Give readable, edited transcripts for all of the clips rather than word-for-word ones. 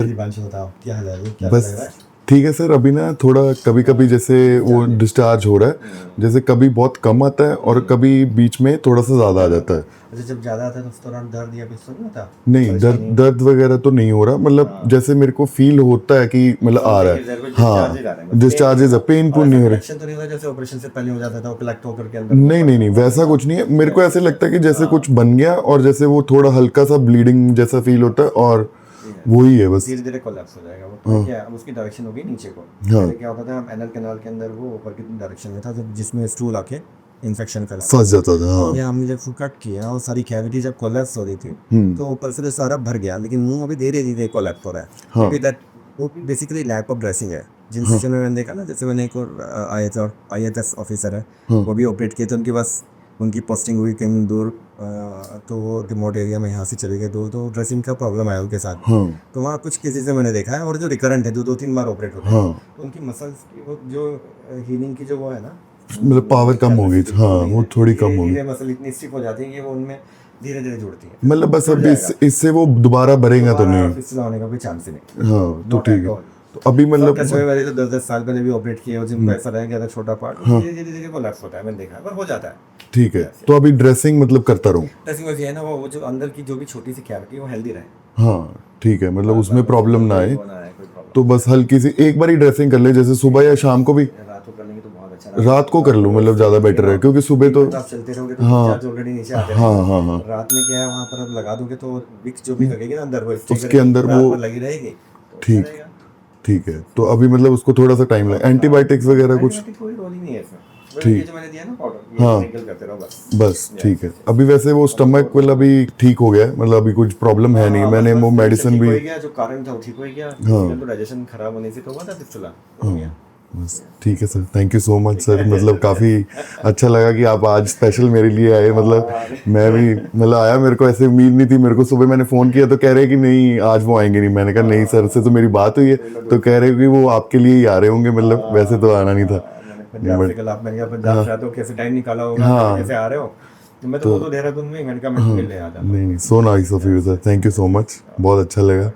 दीपांशु बताओ क्या हाल है, क्या बस लग रहा है? ठीक है सर। अभी ना थोड़ा कभी कभी जैसे वो डिस्चार्ज हो रहा है, जैसे कभी बहुत कम आता है और कभी बीच में थोड़ा सा ज़्यादा आ जाता है। अच्छा, जब ज्यादा आता है तो उस दौरान दर्द या कुछ तो नहीं होता? नहीं, दर्द परेशानी? दर्द वगैरह तो नहीं हो रहा, मतलब जैसे मेरे को फील होता है कि मतलब आ रहा है। हाँ, डिस्चार्जेस है, पेनफुल नहीं हो रहा। रिएक्शन तो नहीं होता जैसे ऑपरेशन से पहले हो जाता था, वो कलेक्ट होकर के अंदर? नहीं नहीं नहीं, वैसा कुछ नहीं है। मेरे को ऐसे लगता है कि जैसे कुछ बन गया और जैसे वो थोड़ा हल्का सा ब्लीडिंग जैसा फील होता है और वही है बस। धीरे धीरे कोलैप्स हो जाएगा वो तो। क्या अब उसकी डायरेक्शन होगी नीचे को। हाँ। पहले क्या होता था, एनल कैनाल के अंदर वो ऊपर की डायरेक्शन में था, जब जिसमें स्टूल आके इन्फेक्शन कर फंस जाता था। हाँ। ये हमने जब कट किया और सारी कैविटी जब कोलैप्स हो रही थी तो ऊपर से तो सारा भर गया, लेकिन मुंह अभी धीरे धीरे कोलैप्स हो रहा है। हाँ। क्योंकि that वो बेसिकली लैक ऑफ ड्रेसिंग है। जिन सेशन में मैंने देखा ना, जैसे मैंने एक और IAS ऑफिसर है, वो भी ऑपरेट किए थे, उनके पास उनकी पोस्टिंग हुई कहीं दूर, तो वो रिमोट एरिया में यहाँ से चले गए दूर, तो ड्रेसिंग का प्रॉब्लम आया उनके साथ। हाँ। तो वहाँ कुछ केसेस में मैंने देखा है, और जो रिकरेंट है, जो 2-3 बार ऑपरेट होते हैं, हाँ। तो उनकी मसल्स की वो जो हीलिंग की जो वो है ना, मतलब पावर कम हो गई थी। हाँ, वो थोड़ी कम हो गई। मसल इतनी स्टिफ हो जाती है कि वो उनमें धीरे धीरे जुड़ती है। मतलब बस अब इससे वो दोबारा भरेगा तो नहीं। फिसला होने का कोई चांस ही नहीं। हाँ, तो ठीक है। तो अभी मतलब कसवे वाले तो 10-10 साल पहले भी ऑपरेट किए, और जिनको ऐसा रह गया था छोटा पार्ट, धीरे धीरे कोलैप्स होता है, मैंने देखा है, पर हो जाता है। ठीक है, तो अभी ड्रेसिंग मतलब करता रहूँ। ड्रेसिंग वैसे है ना, वो जो अंदर की जो भी छोटी सी कैविटी है वो हेल्दी रहे। हाँ ठीक है, मतलब उसमें प्रॉब्लम ना आए, कोई प्रॉब्लम। तो बस हल्की सी एक बार ही ड्रेसिंग कर ले, जैसे सुबह या शाम को भी। रात को कर लेंगे तो बहुत अच्छा। रात को कर लूँ, मतलब ज़्यादा बेटर है, क्योंकि सुबह तो आप चलते रहोगे तो चार्ज ऑलरेडी नीचे आते हैं। हाँ हाँ हाँ, रात में क्या है, वहाँ पर अब लगा दोगे तो विक्स जो भी लगेगी ना अंदर, वो उसके अंदर वो लगी रहेगी, तो ठीक रहेगा। ठीक है। तो अभी मतलब उसको थोड़ा सा टाइम लगे, एंटीबायोटिक्स वगैरह कुछ? कोई रोल ही नहीं है इसमें। ठीक। ये जो मैंने दिया ना पाउडर, हाँ। निकल करते रहो बस। बस ठीक है। अभी वैसे वो स्टमक वाला भी ठीक हो गया है, मतलब अभी कुछ प्रॉब्लम है नहीं। मैंने वो मेडिसिन भी, जो कारण था वो ठीक हो गया। हाँ। तो डाइजेशन खराब होने से तो हुआ था फिस्टुला, हो गया। बस ठीक है sir, thank you so much sir. मतलब काफ़ी अच्छा लगा कि आप आज स्पेशल मेरे लिए आए। मतलब मैं भी मतलब आया, मेरे को ऐसे उम्मीद नहीं थी। मेरे को सुबह मैंने फ़ोन किया तो कह रहे कि नहीं आज वो आएंगे नहीं। मैंने कहा नहीं सर से तो मेरी बात हुई है, तो कह रहे कि वो आपके लिए ही आ रहे होंगे, मतलब वैसे तो आना नहीं था। पंजाब से कल आप, मैंने कहा पंजाब से आते हो, कैसे टाइम निकाला होगा, कैसे आ रहे हो? मैं तो वो तो देहरादून में, मैंने कहा मैं मिलने आ जाता। नहीं नहीं, so nice of you sir, thank you so much, बहुत अच्छा लगा।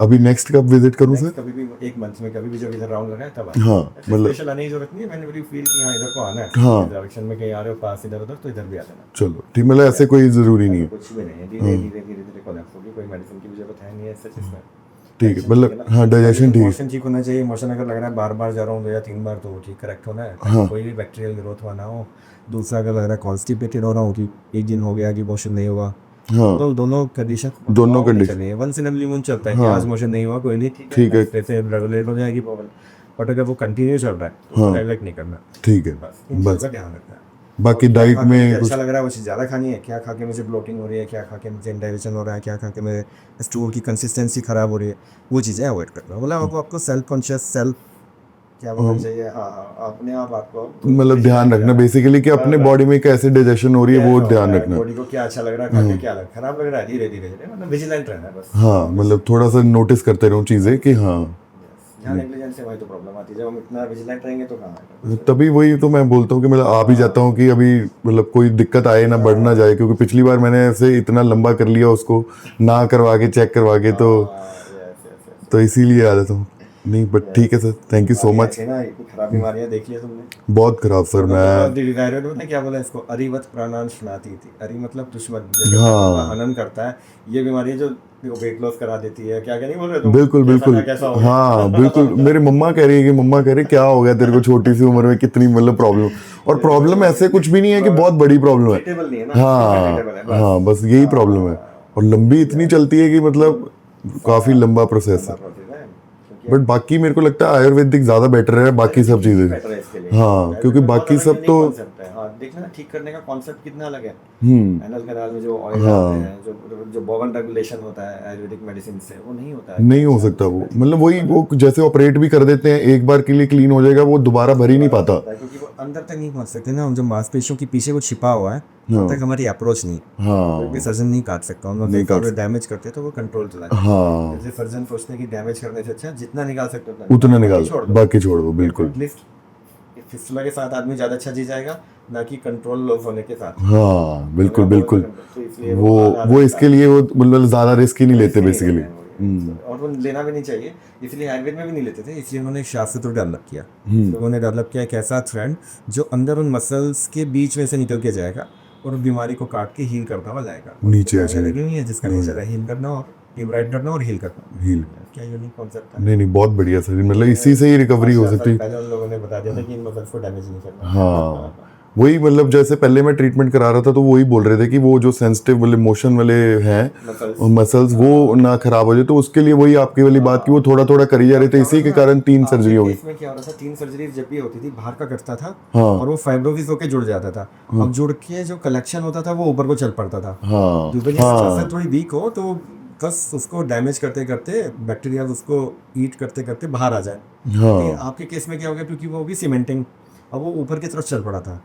अभी नेक्स्ट कब विजिट करूँ सर? कभी भी एक मंथ में कभी भी जब इधर राउंड लगाए तब हाँ, मतलब स्पेशल आने की जरूरत नहीं है। मैंने बड़ी फील की हाँ इधर को आना है, हाँ। डायरेक्शन में कहीं आ रहे हो पास इधर उधर, तो इधर भी आ जाना। चलो ठीक, मतलब ऐसे कोई ज़रूरी नहीं है। कुछ भी नहीं है, धीरे धीरे धीरे धीरे कोलैप्स होगी, कोई मेडिसिन की भी जरूरत है नहीं है सच इसमें। ठीक है, मतलब हाँ डाइजेशन ठीक है। मोशन ठीक होना चाहिए। मोशन अगर लग रहा है बार बार जा रहा हूँ 2 या 3 बार, तो वो ठीक करेक्ट होना है, कोई भी बैक्टीरियल ग्रोथ हुआ ना हो। दूसरा अगर लग रहा है कॉन्स्टिपेटेड हो रहा हूँ कि एक दिन हो गया कि मोशन नहीं हुआ, हाँ, तो दोनों कंडीशन चलिए। Once in a blue moon चलता है कि आज मोशन नहीं हुआ, कोई नहीं, ठीक है, जैसे रेगुलेट हो जाएगी प्रॉब्लम। बट अगर वो कंटिन्यू चल रहा है तो नेग्लेक्ट नहीं करना। ठीक है, बस ध्यान रखना है। बाकी डाइट में कुछ अच्छा लग रहा है वो चीज़ ज़्यादा खानी है, क्या खा के मुझे ब्लोटिंग हो रही है, क्या खा के मुझे इंडाइजेशन हो रहा है, क्या खा के मेरे स्टूल की कंसिस्टेंसी खराब हो रही है, वो चीज़ें अवॉइड करना। मतलब आपको सेल्फ कॉन्शियस, सेल्फ क्या बोलना चाहिए, हाँ अपने आप आपको मतलब ध्यान रखना बेसिकली कि अपने बॉडी में कैसे डाइजेशन हो रही है, वो ध्यान रखना। बॉडी को क्या अच्छा लग रहा है, खा के क्या खराब लग रहा है, धीरे धीरे मतलब विजिलेंट रहना है बस। हाँ, मतलब थोड़ा सा नोटिस करते रहूँ चीज़ें कि हाँ, जहाँ नेग्लिजेंस है वही तो प्रॉब्लम आती है। जब हम इतना विजिलेंट रहेंगे तो कहाँ आएगा? तभी वही तो मैं बोलता हूँ कि मतलब आ भी जाता हूँ कि अभी मतलब कोई दिक्कत आए ना, बढ़ ना जाए, क्योंकि पिछली बार मैंने ऐसे इतना लंबा कर लिया उसको ना करवा के, चेक करवा के, तो इसीलिए आ जाता हूँ। नहीं बट ठीक है sir, thank you so much. इतनी खराब बीमारियां देख लिया तुमने? बहुत खराब सर। मैं क्या बोला इसको, अरिवत प्राणान शनाती थी। अरि मतलब दुश्मन, हाँ, हनन करता है। ये बीमारी जो वेट लॉस करा देती है, क्या नहीं बोल रहे तुम? बिल्कुल बिल्कुल, हाँ बिल्कुल। मेरी मम्मा कह रही है कि मम्मा कह रही क्या हो गया तेरे को छोटी सी उम्र में, कितनी मतलब प्रॉब्लम। और प्रॉब्लम ऐसे कुछ भी नहीं है कि बहुत बड़ी प्रॉब्लम है। हाँ हाँ, बस यही प्रॉब्लम है, और लंबी इतनी चलती है कि मतलब काफ़ी लंबा प्रोसेस है। बट बाकी मेरे को लगता है आयुर्वेदिक ज़्यादा बेटर है बाकी सब चीज़ें। हाँ, क्योंकि बाकी सब तो देखना ठीक करने का कॉन्सेप्ट कितना अलग है। एनल कैनाल में जो ऑयल आते हैं, जो बॉगन रेगुलेशन होता है आयुर्वेदिक मेडिसिन से, वो नहीं होता है। नहीं हो सकता वो, मतलब वही वो जैसे ऑपरेट भी कर देते हैं, एक बार के लिए क्लीन हो जाएगा, वो दोबारा भर ही नहीं पाता, क्योंकि वो अंदर तक नहीं पहुंच सकते ना। जो मांसपेशियों के पीछे कुछ छिपा हुआ है, वहाँ तक हमारी अप्रोच नहीं। हाँ, कोई सर्जन नहीं काट सकता, हम लोग डैमेज करते तो वो कंट्रोल चला जाता है। हाँ, जैसे सर्जन सोचते हैं कि डैमेज करने से अच्छा जितना निकाल सकते उतना निकाल, बाकी छोड़ दो। बिल्कुल, फिस्टुला के साथ आदमी ज़्यादा अच्छा जी जाएगा, ना कि कंट्रोल लॉस होने के साथ। हाँ बिल्कुल बिल्कुल, वो इसके लिए वो मतलब ज़्यादा रिस्क ही नहीं लेते बेसिकली। और वो लेना भी नहीं चाहिए, इसलिए आयुर्वेद में भी नहीं लेते थे, इसलिए उन्होंने एक शास्त्र डेवलप किया। तो उन्होंने डेवलप किया एक ऐसा थ्रेड जो अंदर उन मसल्स के बीच में से निकल के जाएगा और बीमारी को काट के हील करता हुआ जाएगा। नीचे आ जाएगा। लगी हुई है जिसका नेचर है हील करना और इब्राइट करना और हील करना। हील। क्या यूनिक कॉन्सेप्ट है। नहीं नहीं, बहुत बढ़िया सर, मतलब इसी से ही रिकवरी हो सकती है। पहले उन लोगों ने बता दिया था कि इन मसल्स को डैमेज नहीं करना। हाँ वही, मतलब जैसे पहले मैं ट्रीटमेंट करा रहा था तो वही बोल रहे थे कि वो जो सेंसिटिव वाले मोशन वाले हैं मसल्स वो ना खराब हो जाए, तो उसके लिए वही आपकी वाली बात की वो थोड़ा थोड़ा करी जा रहे थे, इसी के कारण 3 सर्जरी हो गई। इसमें क्या हो रहा था, 3 सर्जरी जब भी होती थी बाहर का कटता था हाँ। और वो फाइब्रोसिस होके जुड़ जाता था। अब जुड़ के जो कलेक्शन होता था वो ऊपर को चल पड़ता था। हाँ जो थोड़ी वीक हो तो बस उसको डैमेज करते करते बैक्टीरिया उसको ईट करते करते बाहर आ जाए। हाँ आपके केस में क्या हो गया, क्योंकि वो भी सीमेंटिंग, अब वो ऊपर की तरफ चल पड़ा था।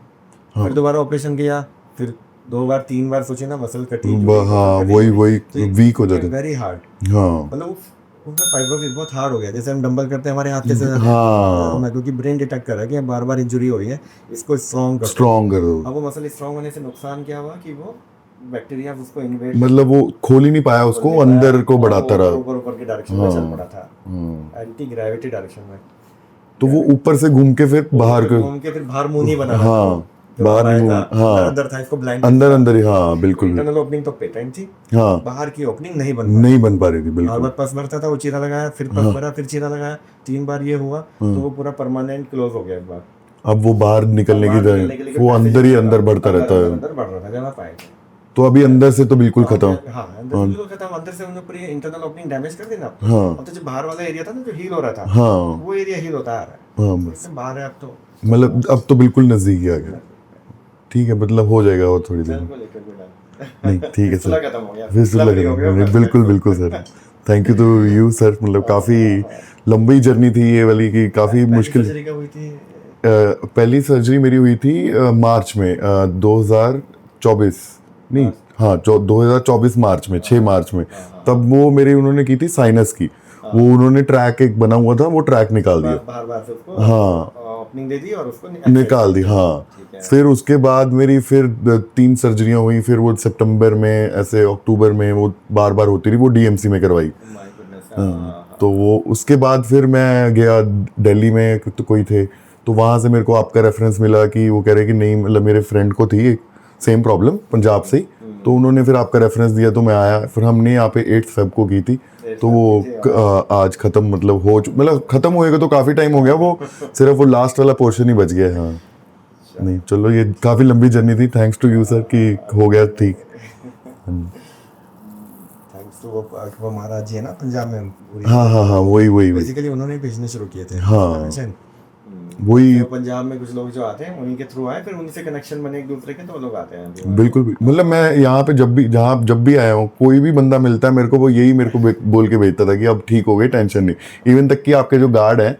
फिर दोबारा ऑपरेशन किया, फिर 2 बार 3 बार सोचे ना मसल कटी। हाँ वही वीक हो जाते। Very hard. हाँ मतलब उसमें फाइब्रोसिस बहुत हार्ड हो गया। जैसे हम डंबल करते हैं हमारे हाथ कैसे हाँ क्योंकि ब्रेन डिटेक्ट कर रहा है कि बार बार इंजरी हो रही है, इसको स्ट्रॉन्ग कर दो। अब वो मसल स्ट्रॉन्ग होने से नुकसान क्या हुआ कि वो बैक्टीरिया उसको इन्वेड, मतलब वो खोल ही नहीं पाया उसको, अंदर को बढ़ाता रहा। ऊपर के डायरेक्शन में चल पड़ा था, एंटी ग्रेविटी डायरेक्शन में। तो वो ऊपर से घूम के फिर बाहर घूम के फिर बाहर मुंह नहीं बना। हाँ बाहर नहीं मुंह, हाँ अंदर था, इसको ब्लाइंड अंदर ही, हाँ बिल्कुल। इंटरनल ओपनिंग तो पेटेंट थी, हाँ बाहर की ओपनिंग नहीं बन पा रही थी बिल्कुल। बार पस भरता था, वो चीरा लगाया, फिर पस भरा, फिर चीरा लगाया, 3 बार ये हुआ तो वो पूरा परमानेंट क्लोज हो गया एक बार। अब वो बाहर निकलने की तरह वो अंदर ही अंदर बढ़ता रहता है। अंदर बढ़ रहा था जहाँ पाए। तो अभी अंदर से तो बिल्कुल खत्म। हाँ अंदर से बिल्कुल खत्म। अंदर से उन्होंने पूरी इंटरनल ओपनिंग डैमेज कर दी ना। हाँ अब तो जो बाहर वाला एरिया था ना जो हील हो रहा था, हाँ वो एरिया हील होता आ रहा है। हाँ बस इससे बाहर है अब तो, मतलब अब तो बिल्कुल नजदीक ही आ गया। ठीक है, मतलब हो जाएगा और थोड़ी देर में। नहीं ठीक है सर, खत्म हो गया, फिर लगा बिल्कुल sir. Thank you to you sir, मतलब काफ़ी लंबी जर्नी थी ये वाली की, काफ़ी मुश्किल। हुई थी पहली सर्जरी मेरी हुई थी मार्च में 2024, नहीं हाँ 2024 मार्च में, 6 मार्च में। तब वो मेरी उन्होंने की थी साइनस की, वो उन्होंने ट्रैक एक बना हुआ था वो ट्रैक निकाल दिया। बार से उसको ओपनिंग दे दी और उसको निकाल दी। हाँ फिर उसके बाद मेरी फिर 3 सर्जरियां हुई, फिर वो सितंबर में ऐसे अक्टूबर में वो बार होती रही, वो डीएमसी में करवाई। तो वो उसके बाद फिर मैं गया दिल्ली में, तो कोई थे तो वहाँ से मेरे को आपका रेफरेंस मिला कि वो कह रहे कि नहीं, मतलब मेरे फ्रेंड को थी एक सेम प्रॉब्लम पंजाब से ही, तो उन्होंने फिर आपका रेफरेंस दिया तो मैं आया। फिर हमने यहाँ पे 8 फेब को की थी, तो वो आज खत्म, मतलब खत्म होएगा तो काफ़ी टाइम हो गया, वो सिर्फ वो लास्ट वाला पोर्शन ही बच गया। हाँ नहीं चलो, ये काफ़ी लंबी जर्नी थी। थैंक्स टू यू सर कि हो गया ठीक। थैंक्स टू वो महाराज जी है ना पंजाब में। हाँ वही बेसिकली उन्होंने भेजने शुरू किए थे। हाँ वही पंजाब में कुछ लोग जो आते हैं उन्हीं के थ्रू आए, फिर उनसे कनेक्शन बने एक दूसरे के, तो वो लोग आते हैं। बिल्कुल मतलब मैं यहाँ पे जब भी आया हूँ, कोई भी बंदा मिलता है मेरे को, वो यही मेरे को बोल के भेजता था कि अब ठीक हो गए, टेंशन नहीं। इवन तक कि आपके जो गार्ड हैं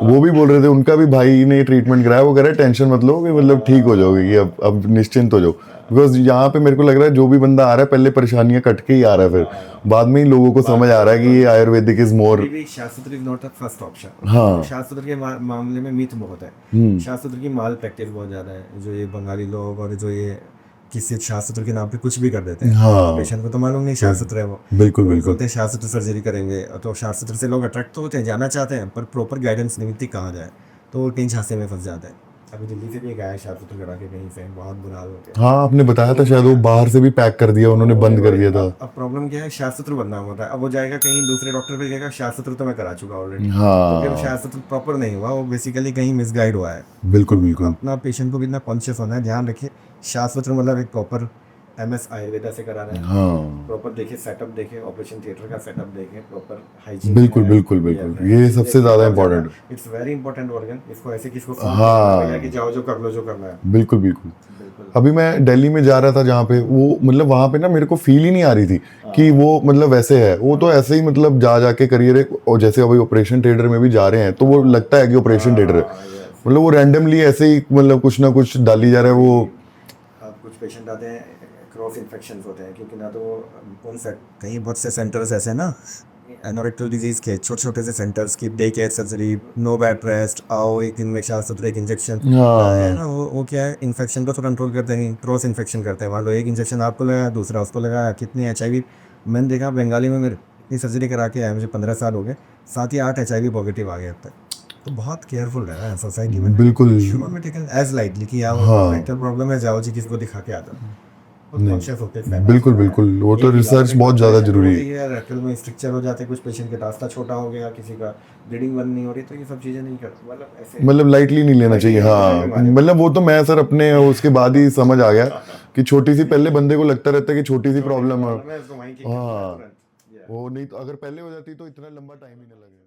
वो भी बोल रहे थे, उनका भी भाई ने ट्रीटमेंट कराया, वो कह रहे टेंशन मत लो कि मतलब ठीक हो जाओगे, कि अब निश्चिंत हो जाओ। बिकॉज यहाँ पे मेरे को लग रहा है जो भी बंदा आ रहा है पहले परेशानियां कट के ही आ रहा है, फिर बाद में ही लोगों को समझ आ रहा है कि ये आयुर्वेदिक इज मोर। शास्त्र is not a first option. हाँ शास्त्र के मामले में मिथ बहुत है। शास्त्र की माल प्रैक्टिस बहुत ज्यादा है, जो ये बंगाली लोग और जो ये किसी शास्त्र के नाम पे कुछ भी कर देते हैं। हाँ पेशेंट को तो मालूम नहीं शास्त्र है वो। बिल्कुल बोलते हैं शास्त्र सर्जरी करेंगे, तो शास्त्र से लोग अट्रैक्ट तो होते हैं, जाना चाहते हैं, पर प्रॉपर गाइडेंस नहीं मिलती कहाँ जाए, तो वो टेंशन झांसे में फंस जाते हैं। अभी दिल्ली से भी गया शास्त्र करा के कहीं से, बहुत बुरा हाल हो गया। हाँ आपने बताया था शायद, वो बाहर से भी पैक कर दिया उन्होंने, बंद कर दिया था। अब प्रॉब्लम क्या है, शास्त्र बनना होता है, अब वो जाएगा कहीं दूसरे डॉक्टर पे, कहेगा शास्त्र तो मैं करा चुका ऑलरेडी। हाँ तो शास्त्र प्रॉपर नहीं हुआ, वो बेसिकली कहीं मिसगाइड हुआ है। बिल्कुल अपना पेशेंट को भी इतना कॉन्शियस होना है, ध्यान रखिए। शास्त्र मतलब एक प्रॉपर MS आयुर्वेदा से करा रहे हैं। हाँ प्रॉपर देखिए, सेटअप देखिए, ऑपरेशन थिएटर का सेटअप देखिए, प्रॉपर हाइजीन। बिल्कुल ये सबसे ज्यादा important. It's very important organ. इसको ऐसे किसको हाँ कि जाओ जो कर लो जो करना है। बिल्कुल अभी मैं दिल्ली में जा रहा था जहाँ पे वो, मतलब वहाँ पे ना मेरे को फील ही नहीं आ रही थी कि वो मतलब वैसे है, वो तो ऐसे ही मतलब जाके करियर, और जैसे अभी ऑपरेशन थिएटर में भी जा रहे हैं तो वो लगता है कि ऑपरेशन थिएटर है, मतलब वो रैंडमली ऐसे ही मतलब कुछ ना कुछ डाली जा रहा है। वो कुछ पेशेंट आते हैं क्रॉस इन्फेक्शन होते हैं, क्योंकि ना तो कौन सा कहीं बहुत से सेंटर्स ऐसे हैं ना एनोरेक्टल डिजीज के, छोटे छोटे से सेंटर्स की, day care surgery, no bed rest, आओ एक दिन में 4 एक इंजेक्शन है ना, वो क्या है, इन्फेक्शन को तो कंट्रोल करते हैं, क्रॉस इन्फेक्शन करते हैं। मान लो एक इंजेक्शन आपको लगाया, दूसरा उसको लगाया, कितनी HIV मैंने देखा बंगाली में मेरे ये सर्जरी करा के आया, मुझे 15 साल हो गए, 7 या 8 HIV पॉजिटिव आ गए अब तक। तो बहुत केयरफुल रहना है सोसाइटी में, बिल्कुल शुरू में टेकन एज लाइटली कि यार हाँ। मेंटल प्रॉब्लम है, जाओ जी किसी को दिखा के आता। कॉन्शियस होते हैं बिल्कुल बिल्कुल, वो तो रिसर्च बहुत ज़्यादा जरूरी है। है। रेक्टल में स्ट्रक्चर हो जाते हैं, कुछ पेशेंट के रास्ता छोटा हो गया, किसी का ब्लीडिंग बंद नहीं हो रही, तो ये सब चीज़ें नहीं करते, मतलब ऐसे मतलब लाइटली नहीं लेना चाहिए। हाँ मतलब वो तो मैं सर अपने उसके बाद ही समझ आ गया कि छोटी सी, पहले बंदे को लगता रहता है कि छोटी सी प्रॉब्लम है, हाँ वो नहीं तो अगर पहले हो जाती तो इतना लंबा टाइम ही ना लगे।